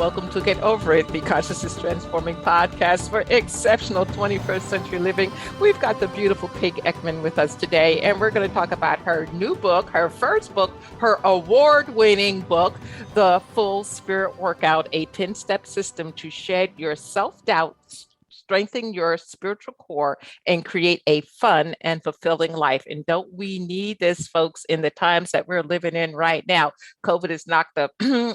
welcome to Get Over It, the Consciousness Transforming podcast for exceptional 21st century living. We've got the beautiful Kate Eckman with us today, and we're going to talk about her new book, her first book, her award-winning book, The Full Spirit Workout, a 10-step system to shed your self-doubt, strengthen your spiritual core, and create a fun and fulfilling life. And don't we need this, folks, in the times that we're living in right now? COVID has knocked the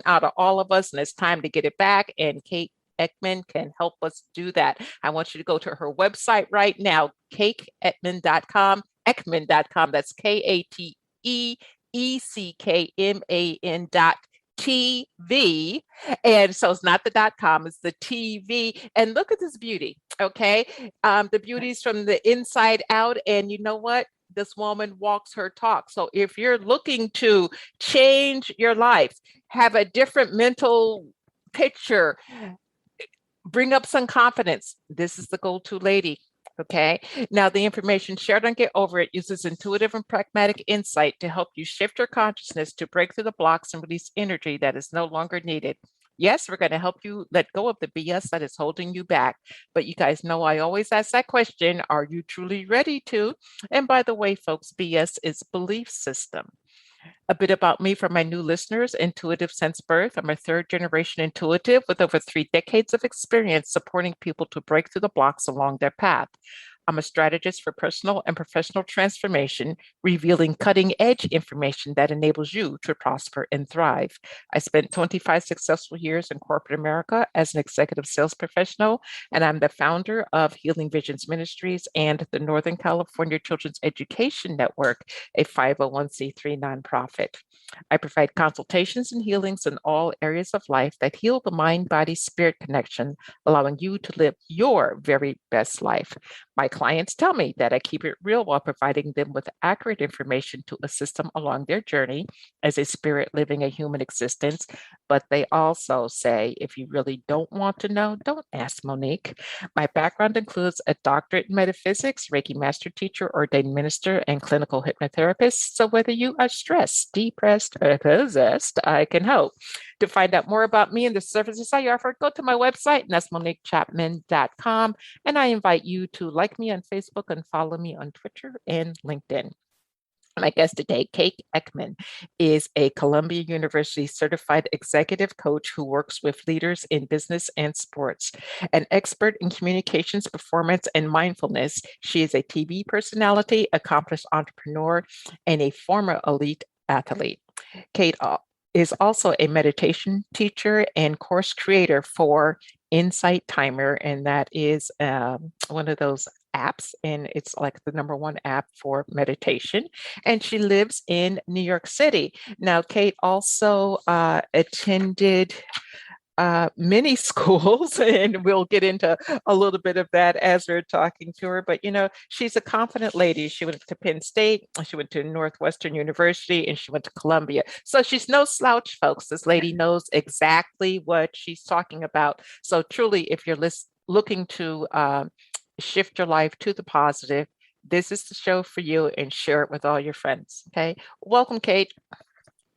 out of all of us, and it's time to get it back. And Kate Eckman can help us do that. I want you to go to her website right now, kateeckman.com, Eckman.com. That's KATEECKMAN.TV. And so it's not the .com, it's the TV. And look at this beauty, okay? The beauty's from the inside out. And you know what? This woman walks her talk. So if you're looking to change your life, have a different mental picture, bring up some confidence, this is the go-to lady. Okay. Now, the information shared on Get Over It uses intuitive and pragmatic insight to help you shift your consciousness to break through the blocks and release energy that is no longer needed. Yes, we're going to help you let go of the BS that is holding you back. But you guys know I always ask that question, are you truly ready to? And by the way, folks, BS is belief system. A bit about me for my new listeners: intuitive since birth. I'm a third generation intuitive with over 3 decades of experience supporting people to break through the blocks along their path. I'm a strategist for personal and professional transformation, revealing cutting edge information that enables you to prosper and thrive. I spent 25 successful years in corporate America as an executive sales professional, and I'm the founder of Healing Visions Ministries and the Northern California Children's Education Network, a 501c3 nonprofit. I provide consultations and healings in all areas of life that heal the mind, body, spirit connection, allowing you to live your very best life. My clients tell me that I keep it real while providing them with accurate information to assist them along their journey as a spirit living a human existence. But they also say, if you really don't want to know, don't ask Monique. My background includes a doctorate in metaphysics, Reiki master teacher, ordained minister, and clinical hypnotherapist. So whether you are stressed, depressed, or possessed, I can help. To find out more about me and the services I offer, go to my website, and that's MoniqueChapman.com. And I invite you to like me on Facebook and follow me on Twitter and LinkedIn. My guest today, Kate Eckman, is a Columbia University certified executive coach who works with leaders in business and sports. An expert in communications, performance, and mindfulness, she is a TV personality, accomplished entrepreneur, and a former elite athlete. Kate is also a meditation teacher and course creator for Insight Timer, and that is one of those apps, and it's like the #1 app for meditation. And she lives in New York City. Now, Kate also attended many schools, and we'll get into a little bit of that as we're talking to her. But, you know, she's a confident lady. She went to Penn State, she went to Northwestern University, and she went to Columbia. So she's no slouch, folks. This lady knows exactly what she's talking about. So truly, if you're looking to shift your life to the positive, this is the show for you, and share it with all your friends. Okay. Welcome, Kate.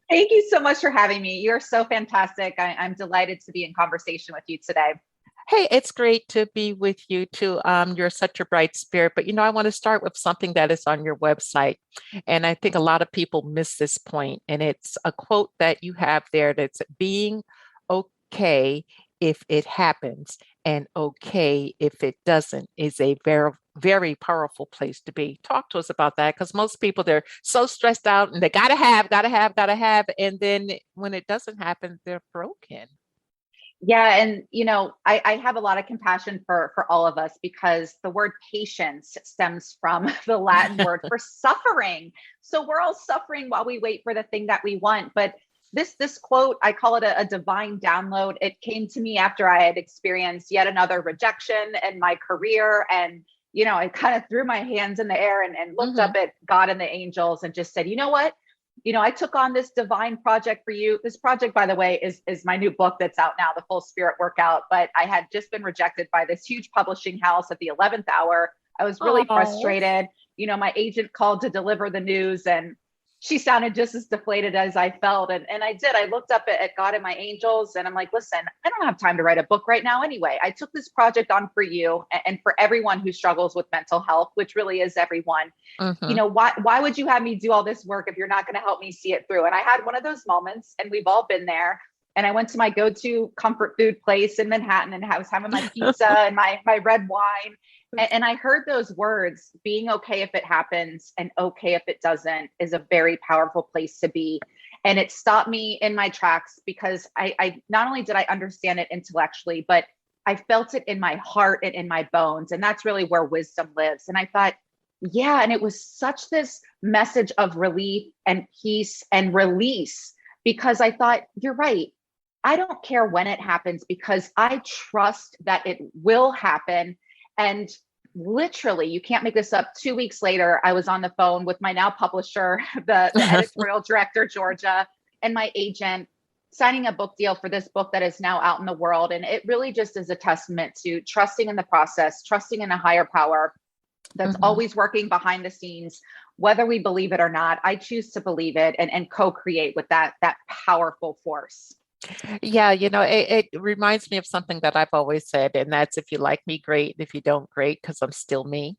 Thank you so much for having me. You're so fantastic. I'm delighted to be in conversation with you today. Hey, it's great to be with you too. You're such a bright spirit, but you know, I want to start with something that is on your website. And I think a lot of people miss this point. And it's a quote that you have there that's being okay if it happens and okay if it doesn't is a very, very powerful place to be. Talk to us about that, because most people, they're so stressed out and they gotta have. And then when it doesn't happen, they're broken. Yeah. And, you know, I have a lot of compassion for all of us, because the word patience stems from the Latin word for suffering. So we're all suffering while we wait for the thing that we want. But this quote, I call it a divine download. It came to me after I had experienced yet another rejection in my career. And, you know, I kind of threw my hands in the air and looked up at God and the angels and just said, you know what? You know, I took on this divine project for you. This project, by the way, is my new book that's out now, The Full Spirit Workout. But I had just been rejected by this huge publishing house at the 11th hour. I was really frustrated. You know, my agent called to deliver the news, and She sounded just as deflated as I felt. And I did. I looked up at God and my angels, and I'm like, listen, I don't have time to write a book right now anyway. I took this project on for you and for everyone who struggles with mental health, which really is everyone. Hmm. Why would you have me do all this work if you're not going to help me see it through? And I had one of those moments, and we've all been there. And I went to my go-to comfort food place in Manhattan, and I was having my pizza and my red wine. And I heard those words: being okay if it happens and okay if it doesn't is a very powerful place to be. And it stopped me in my tracks, because I not only did I understand it intellectually, but I felt it in my heart and in my bones. And that's really where wisdom lives. And I thought, yeah. And it was such this message of relief and peace and release, because I thought, you're right. I don't care when it happens, because I trust that it will happen. And literally, you can't make this up. 2 weeks later, I was on the phone with my now publisher, the editorial director, Georgia, and my agent, signing a book deal for this book that is now out in the world. And it really just is a testament to trusting in the process, trusting in a higher power that's Hmm. always working behind the scenes, whether we believe it or not. I choose to believe it, and co-create with that powerful force. Yeah, it reminds me of something that I've always said, and that's if you like me, great. If you don't, great, because I'm still me.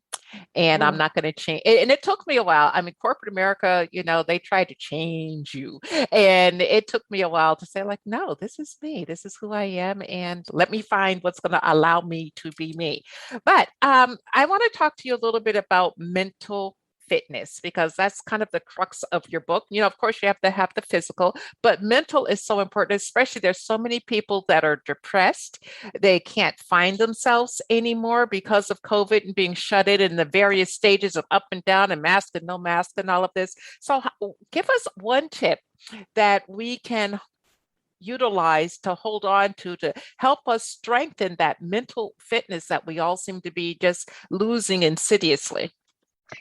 And I'm Oh, not going to change. And it took me a while. I mean, corporate America, they tried to change you. And it took me a while to say, like, no, this is me. This is who I am. And let me find what's going to allow me to be me. But I want to talk to you a little bit about mental fitness, because that's kind of the crux of your book. Of course, you have to have the physical, but mental is so important, especially there's so many people that are depressed. They can't find themselves anymore because of COVID and being shut in the various stages of up and down and mask and no mask and all of this. So give us one tip that we can utilize to hold on to help us strengthen that mental fitness that we all seem to be just losing insidiously.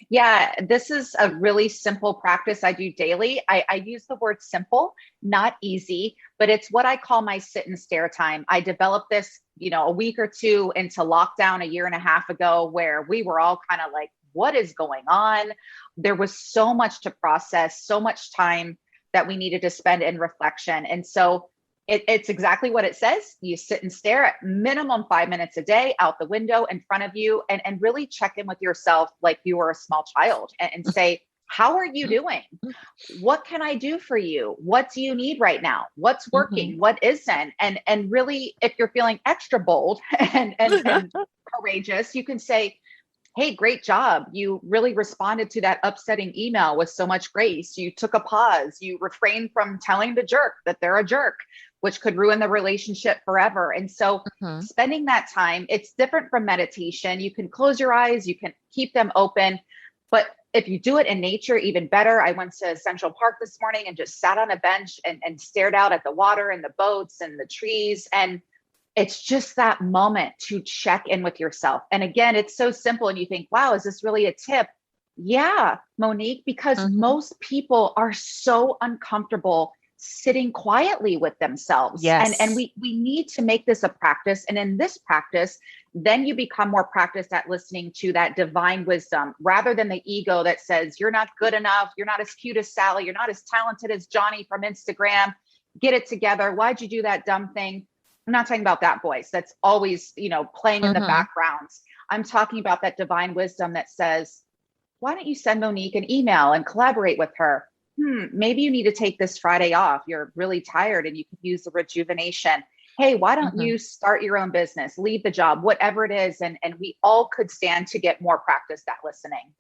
yeah. This is a really simple practice I do daily. I use the word simple, not easy, but it's what I call my sit and stare time. I developed this, a week or two into lockdown a year and a half ago, where we were all kind of like, what is going on? There was so much to process, so much time that we needed to spend in reflection. And so it's exactly what it says. You sit and stare at minimum 5 minutes a day out the window in front of you, and really check in with yourself like you were a small child, and say, how are you doing? What can I do for you? What do you need right now? What's Mhm. working? What isn't? And really, if you're feeling extra bold and courageous, you can say, hey, great job. You really responded to that upsetting email with so much grace. You took a pause. You refrained from telling the jerk that they're a jerk, which could ruin the relationship forever. And so, Mhm. spending that time, it's different from meditation. You can close your eyes, you can keep them open. But if you do it in nature, even better. I went to Central Park this morning and just sat on a bench and stared out at the water and the boats and the trees. And it's just that moment to check in with yourself. And again, it's so simple. And you think, wow, is this really a tip? Yeah, Monique, because Mhm. most people are so uncomfortable sitting quietly with themselves. And Yes. we need to make this a practice. And in this practice, then you become more practiced at listening to that divine wisdom, rather than the ego that says, you're not good enough, you're not as cute as Sally, you're not as talented as Johnny from Instagram. Get it together. Why'd you do that dumb thing? I'm not talking about that voice that's always, playing in the Mhm. background. I'm talking about that divine wisdom that says, why don't you send Monique an email and collaborate with her? Maybe you need to take this Friday off. You're really tired and you could use the rejuvenation. Hey, why don't Mhm. you start your own business, leave the job, whatever it is? And we all could stand to get more practice at listening.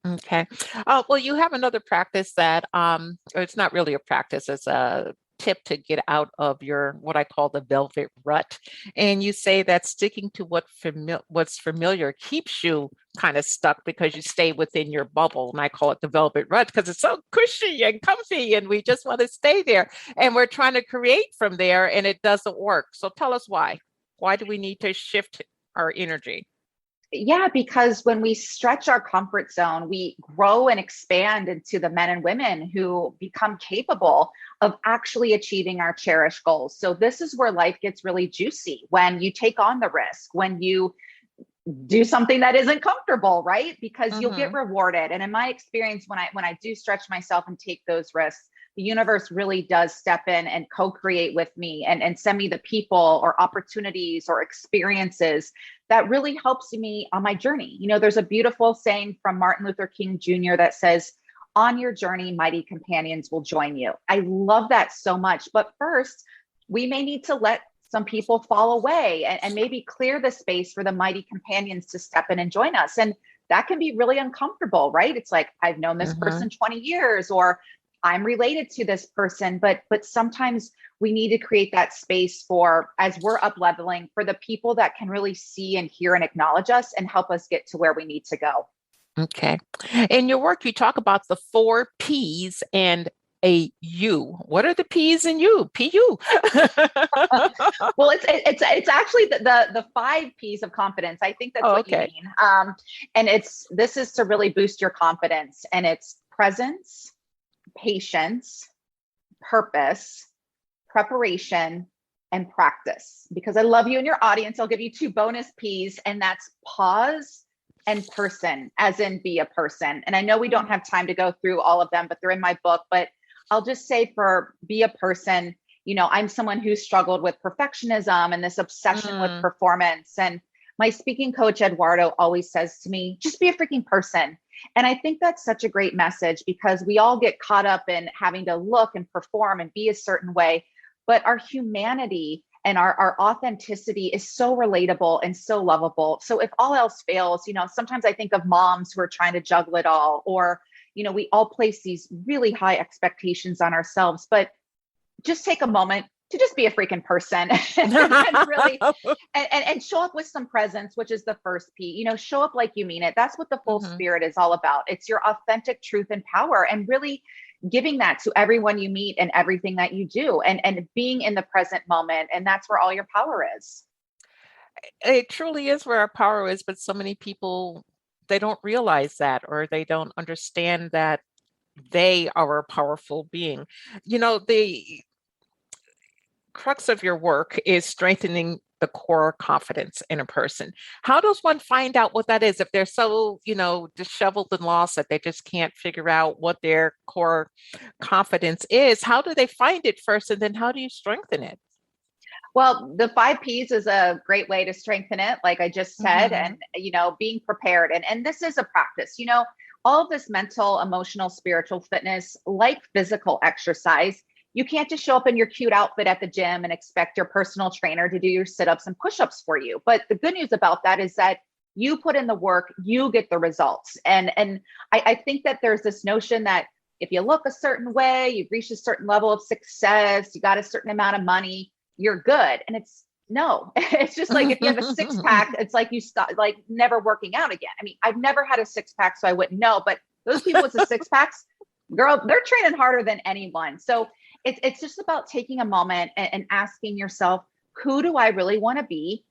Okay. Well, you have another practice that, or it's not really a practice, it's a tip to get out of your, what I call the velvet rut. And you say that sticking to what's familiar keeps you kind of stuck because you stay within your bubble. And I call it the velvet rut because it's so cushy and comfy and we just want to stay there. And we're trying to create from there and it doesn't work. So tell us why. Why do we need to shift our energy? Yeah, because when we stretch our comfort zone, we grow and expand into the men and women who become capable of actually achieving our cherished goals. So, this is where life gets really juicy: when you take on the risk, when you do something that isn't comfortable, right? Because you'll get Mm-hmm. rewarded. And in my experience, when I do stretch myself and take those risks, the universe really does step in and co-create with me and send me the people or opportunities or experiences that really helps me on my journey. There's a beautiful saying from Martin Luther King Jr. that says, on your journey, mighty companions will join you. I love that so much. But first, we may need to let some people fall away and maybe clear the space for the mighty companions to step in and join us. And that can be really uncomfortable, right? It's like, I've known this Mm-hmm. person 20 years, or I'm related to this person, but sometimes we need to create that space for, as we're up leveling, for the people that can really see and hear and acknowledge us and help us get to where we need to go. Okay. In your work, you talk about the four P's and a U. What are the P's and U? PU. Well, it's actually the five P's of confidence. I think that's Oh, what you okay. mean. And this is to really boost your confidence, and it's presence, patience, purpose, preparation, and practice. Because I love you and your audience, I'll give you two bonus P's, and that's pause and person, as in be a person. And I know we don't have time to go through all of them, but they're in my book. But I'll just say, for be a person, I'm someone who struggled with perfectionism and this obsession with Mm, performance. And my speaking coach, Eduardo, always says to me, just be a freaking person. And I think that's such a great message, because we all get caught up in having to look and perform and be a certain way. But our humanity and our authenticity is so relatable and so lovable. So if all else fails, sometimes I think of moms who are trying to juggle it all, or, we all place these really high expectations on ourselves, but just take a moment to just be a freaking person and really and show up with some presence, which is the first P. Show up like you mean it. That's what the full mhm. spirit is all about. It's your authentic truth and power, and really giving that to everyone you meet and everything that you do, and being in the present moment. And that's where all your power is. It truly is where our power is, but so many people, they don't realize that, or they don't understand that they are a powerful being. The crux of your work is strengthening the core confidence in a person. How does one find out what that is if they're so, disheveled and lost that they just can't figure out what their core confidence is? How do they find it first, and then how do you strengthen it? Well, the five P's is a great way to strengthen it, like I just said, Hmm. and being prepared. And this is a practice. All of this mental, emotional, spiritual fitness, like physical exercise, you can't just show up in your cute outfit at the gym and expect your personal trainer to do your sit-ups and push-ups for you. But the good news about that is that you put in the work, you get the results. And I think that there's this notion that if you look a certain way, you've reached a certain level of success, you got a certain amount of money, you're good. And it's no, it's just like, if you have a six pack, it's like you stop, like never working out again. I mean, I've never had a six pack, so I wouldn't know, but those people with the six packs, girl, they're training harder than anyone. So it's just about taking a moment and asking yourself, who do I really want to be?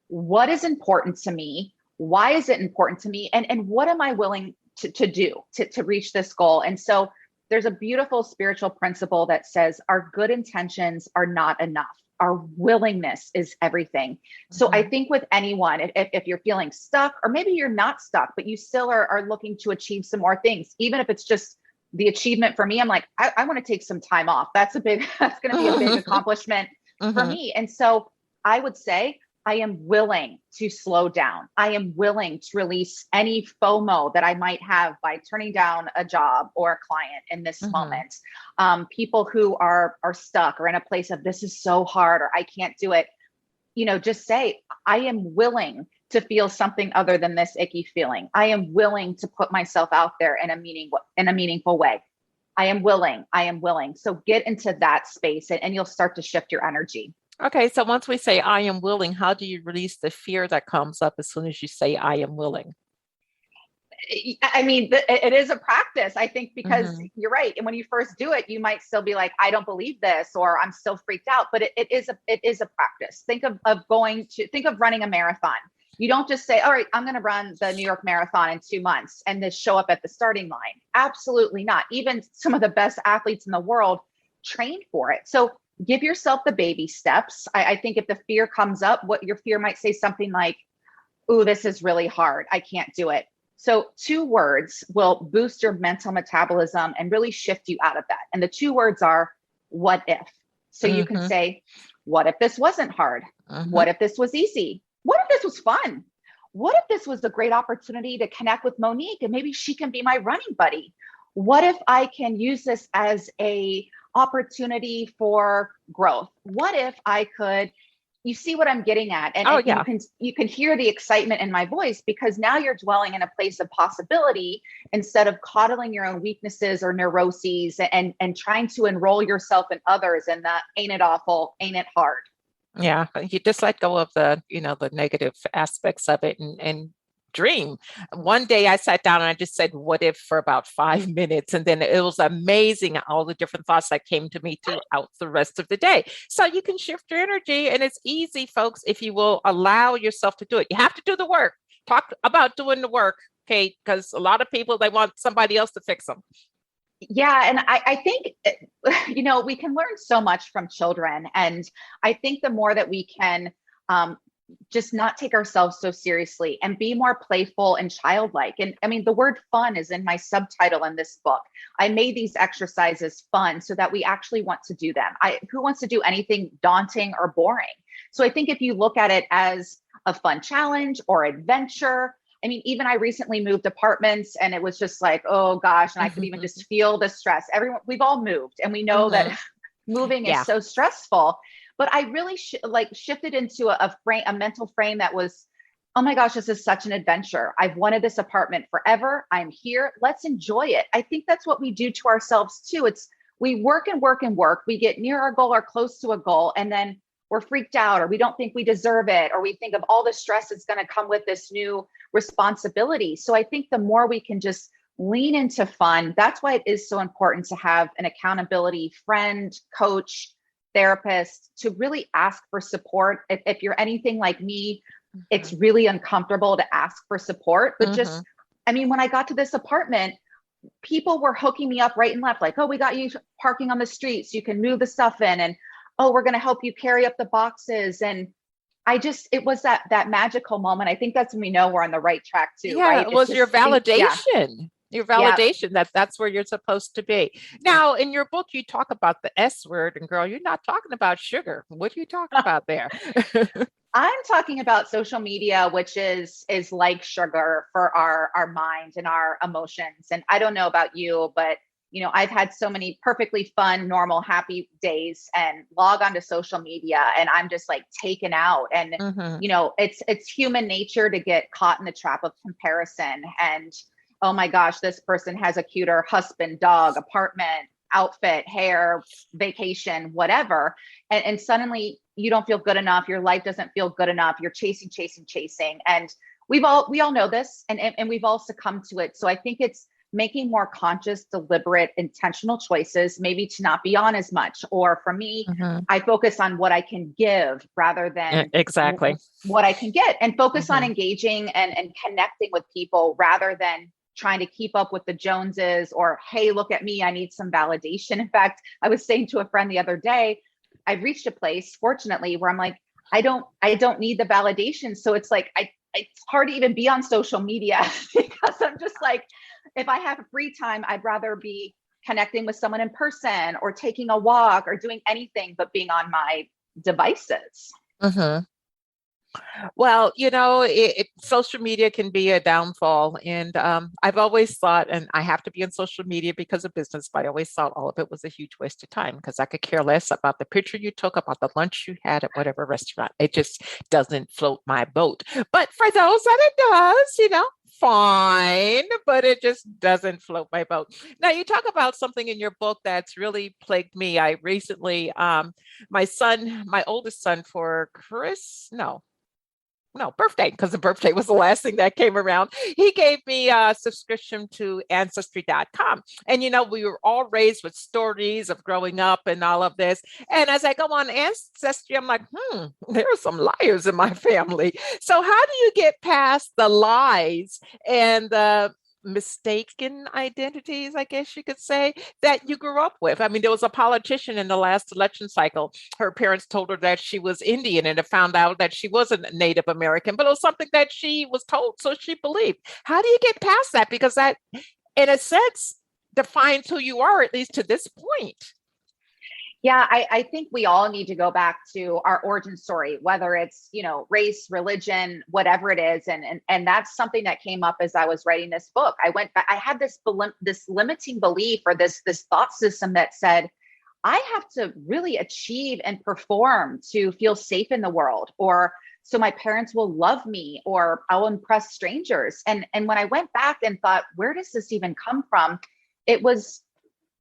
What is important to me? Why is it important to me? And what am I willing to do to reach this goal? And so there's a beautiful spiritual principle that says our good intentions are not enough. Our willingness is everything. So I Mhm. think with anyone, if you're feeling stuck, or maybe you're not stuck, but you still are looking to achieve some more things, even if it's just the achievement. For me, I'm like, I want to take some time off. That's that's going to be a big accomplishment for Mhm. me. And so I would say, I am willing to slow down. I am willing to release any FOMO that I might have by turning down a job or a client in this Mhm. moment. People who are stuck or in a place of, this is so hard, or I can't do it. Just say, I am willing to feel something other than this icky feeling. I am willing to put myself out there in a meaningful way. I am willing. I am willing. So get into that space, and you'll start to shift your energy. Okay, so once we say I am willing, how do you release the fear that comes up as soon as you say I am willing? I mean, it is a practice, I think, because Hmm. you're right. And when you first do it, you might still be like, I don't believe this, or I'm still freaked out. But it is a practice. Think of running a marathon. You don't just say, all right, I'm going to run the New York Marathon in 2 months and then show up at the starting line. Absolutely not. Even some of the best athletes in the world train for it. So give yourself the baby steps. I think if the fear comes up, what your fear might say something like, ooh, this is really hard. I can't do it. So 2 words will boost your mental metabolism and really shift you out of that. And the 2 words are what if? So you can Mm-hmm. say, what if this wasn't hard? Mm-hmm. What if this was easy? What if this was fun? What if this was a great opportunity to connect with Monique and maybe she can be my running buddy? What if I can use this as a opportunity for growth? What if I could, you see what I'm getting at? And, Oh and yeah. you can hear the excitement in my voice because now you're dwelling in a place of possibility instead of coddling your own weaknesses or neuroses and trying to enroll yourself in others and that ain't it awful, ain't it hard. Yeah, you just let go of the, the negative aspects of it and dream. One day I sat down and I just said, what if for about 5 minutes? And then it was amazing all the different thoughts that came to me throughout the rest of the day. So you can shift your energy and it's easy, folks, if you will allow yourself to do it. You have to do the work. Talk about doing the work, Kate, because a lot of people, they want somebody else to fix them. Yeah. And I think, we can learn so much from children. And I think the more that we can just not take ourselves so seriously and be more playful and childlike. And I mean, the word fun is in my subtitle in this book. I made these exercises fun so that we actually want to do them. Who wants to do anything daunting or boring? So I think if you look at it as a fun challenge or adventure, I mean, even I recently moved apartments and it was just like, oh gosh, and I could even just feel the stress. We've all moved and we know Mhm. that moving is Yeah. so stressful. But I really shifted into a mental frame that was, oh my gosh, this is such an adventure. I've wanted this apartment forever. I'm here. Let's enjoy it. I think that's what we do to ourselves too. It's we work and work and work. We get near our goal or close to a goal, and then we're freaked out, or we don't think we deserve it, or we think of all the stress that's going to come with this new responsibility. So I think the more we can just lean into fun, that's why it is so important to have an accountability friend, coach, therapist, to really ask for support. If you're anything like me, it's Mhm. really uncomfortable to ask for support. But just, Mhm. I mean, when I got to this apartment, people were hooking me up right and left, like, oh, we got you parking on the street so you can move the stuff in. And oh, we're going to help you carry up the boxes. And it was that magical moment. I think that's when we know we're on the right track too, Yeah, right? it It's was your just being, yeah, validation. Your yeah. validation that's where you're supposed to be. Now, in your book, you talk about the S word, and girl, you're not talking about sugar. What are you talking about there? I'm talking about social media, which is like sugar for our mind and our emotions. And I don't know about you, but I've had so many perfectly fun, normal, happy days and log onto social media and I'm just like taken out. And Hmm. it's human nature to get caught in the trap of comparison. And oh my gosh, this person has a cuter husband, dog, apartment, outfit, hair, vacation, whatever. And suddenly you don't feel good enough. Your life doesn't feel good enough. You're chasing, chasing, chasing. And we all know this and we've all succumbed to it. So I think it's making more conscious, deliberate, intentional choices, maybe to not be on as much. Or for me, Hmm. I focus on what I can give rather than Exactly. what I can get, and focus on Hmm. engaging and connecting with people rather than trying to keep up with the Joneses or, hey, look at me, I need some validation. In fact, I was saying to a friend the other day, I've reached a place, fortunately, where I'm like, I don't need the validation. So it's like, it's hard to even be on social media because I'm just like, if I have free time, I'd rather be connecting with someone in person or taking a walk or doing anything but being on my devices. Hmm. Well, social media can be a downfall. And I've always thought, and I have to be on social media because of business, but I always thought all of it was a huge waste of time because I could care less about the picture you took, about the lunch you had at whatever restaurant. It just doesn't float my boat. But for those that it does, fine, but it just doesn't float my boat. Now, you talk about something in your book that's really plagued me. I recently, my oldest son for Chris, no birthday, because the birthday was the last thing that came around. He gave me a subscription to ancestry.com. And we were all raised with stories of growing up and all of this. And as I go on ancestry, I'm like, there are some liars in my family. So how do you get past the lies and the mistaken identities, I guess you could say, that you grew up with. I mean, there was a politician in the last election cycle. Her parents told her that she was Indian and it found out that she wasn't Native American, but it was something that she was told, so she believed. How do you get past that? Because that, in a sense, defines who you are, at least to this point. Yeah, I think we all need to go back to our origin story, whether it's, race, religion, whatever it is. And that's something that came up as I was writing this book. I went back, I had this limiting belief, or this thought system that said, I have to really achieve and perform to feel safe in the world, or so my parents will love me, or I'll impress strangers. And when I went back and thought, where does this even come from? It was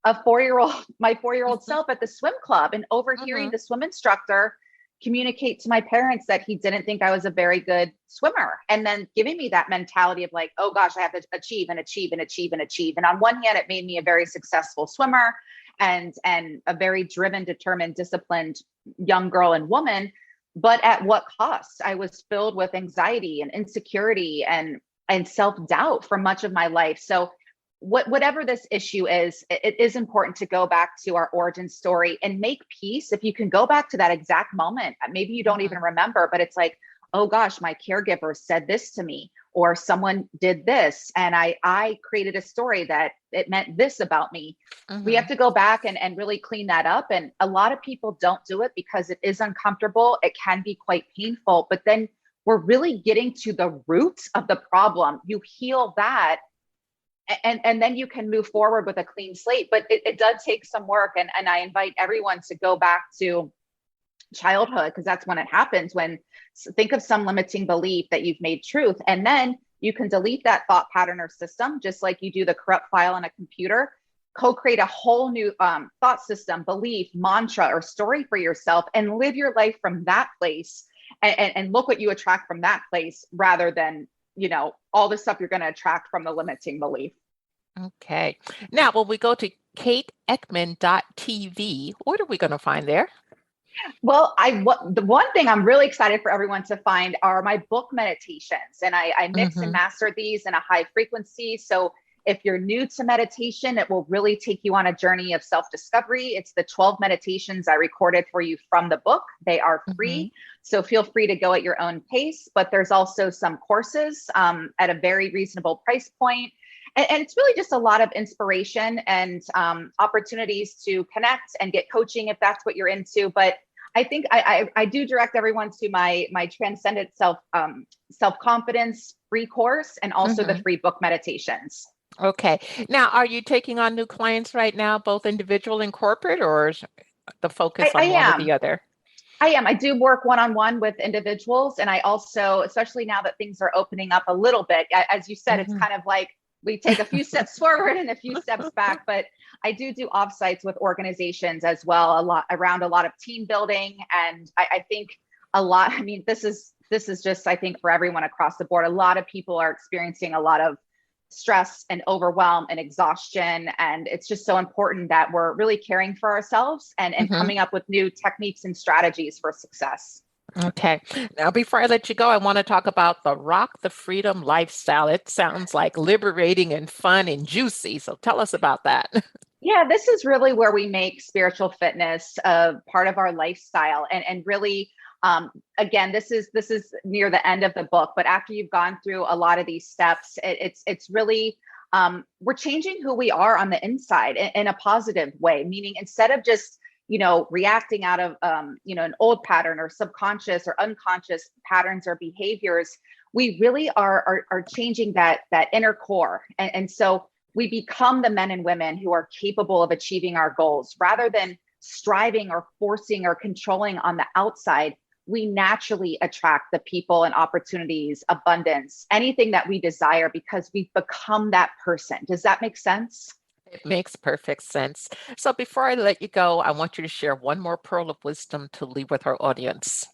my 4-year-old Mhm, self at the swim club, and overhearing mhm, the swim instructor communicate to my parents that he didn't think I was a very good swimmer. And then giving me that mentality of like, oh gosh, I have to achieve and achieve and achieve and achieve. And on one hand, it made me a very successful swimmer and a very driven, determined, disciplined young girl and woman. But at what cost? I was filled with anxiety and insecurity and self-doubt for much of my life. So whatever this issue is, it is important to go back to our origin story and make peace. If you can go back to that exact moment, maybe you don't even mhm, remember, but it's like, oh gosh, my caregiver said this to me, or someone did this, and I created a story that it meant this about me. We have mhm. to go back and really clean that up. And a lot of people don't do it because it is uncomfortable. It can be quite painful, but then we're really getting to the root of the problem. You heal that, and then you can move forward with a clean slate. But it does take some work. And I invite everyone to go back to childhood, because that's when it happens. Think of some limiting belief that you've made truth, and then you can delete that thought pattern or system, just like you do the corrupt file on a computer. Co-create a whole new thought system, belief, mantra, or story for yourself, and live your life from that place, and look what you attract from that place, rather than all the stuff you're going to attract from the limiting belief. Okay. Now, when we go to kateeckman.tv, what are we going to find there? Well, the one thing I'm really excited for everyone to find are my book meditations, and I mix and Hmm. master these in a high frequency. So if you're new to meditation, it will really take you on a journey of self-discovery. It's the 12 meditations I recorded for you from the book. They are Hmm. free, so feel free to go at your own pace. But there's also some courses at a very reasonable price point. And it's really just a lot of inspiration and opportunities to connect and get coaching if that's what you're into. But I think I do direct everyone to my transcendent self confidence free course, and also the Hmm. free book meditations. Okay. Now, are you taking on new clients right now, both individual and corporate, or is the I, focus I on one or the am. other? I am. I do work one-on-one with individuals. And I also, especially now that things are opening up a little bit, as you said, it's Hmm. kind of like we take a few steps forward and a few steps back. But I do offsites with organizations as well, a lot around a lot of team building. And I think a lot, I mean, this is just, I think, for everyone across the board. A lot of people are experiencing a lot of stress and overwhelm and exhaustion. And it's just so important that we're really caring for ourselves and Hmm. coming up with new techniques and strategies for success. Okay. Now, before I let you go, I want to talk about the Rock the Freedom lifestyle. It sounds like liberating and fun and juicy. So tell us about that. Yeah, this is really where we make spiritual fitness a part of our lifestyle, and really, again, this is near the end of the book, but after you've gone through a lot of these steps, it's really, we're changing who we are on the inside in a positive way. Meaning, instead of just reacting out of an old pattern or subconscious or unconscious patterns or behaviors, we really are changing that inner core, and so we become the men and women who are capable of achieving our goals, rather than striving or forcing or controlling on the outside. We naturally attract the people and opportunities, abundance, anything that we desire, because we've become that person. Does that make sense? It makes perfect sense. So before I let you go, I want you to share one more pearl of wisdom to leave with our audience.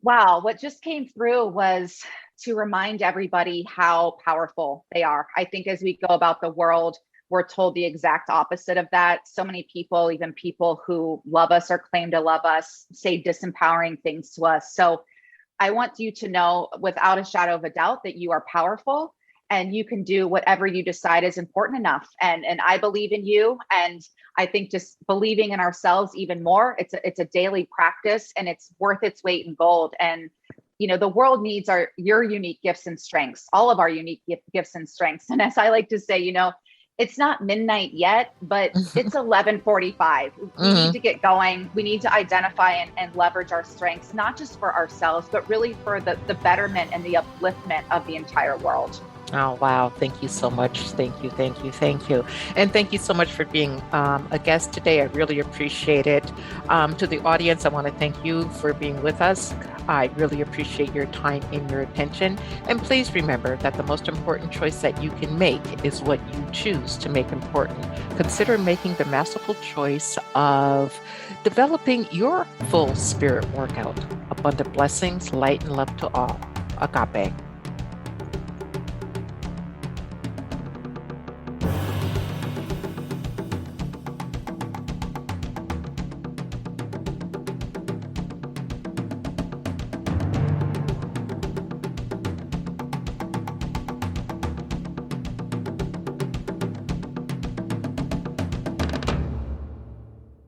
Wow, what just came through was to remind everybody how powerful they are. I think as we go about the world, we're told the exact opposite of that. So many people, even people who love us or claim to love us, say disempowering things to us. So I want you to know without a shadow of a doubt that you are powerful. and you can do whatever you decide is important enough. And I believe in you. And I think just believing in ourselves even more, it's a daily practice, and it's worth its weight in gold. And the world needs your unique gifts and strengths, all of our unique gifts and strengths. And as I like to say, it's not midnight yet, but it's 11:45. We need to get going. We need to identify and leverage our strengths, not just for ourselves, but really for the betterment and the upliftment of the entire world. Oh, wow. Thank you so much. Thank you. Thank you. Thank you. And thank you so much for being a guest today. I really appreciate it. To the audience, I want to thank you for being with us. I really appreciate your time and your attention. And please remember that the most important choice that you can make is what you choose to make important. Consider making the masterful choice of developing your full spirit workout. Abundant blessings, light, and love to all. Agape.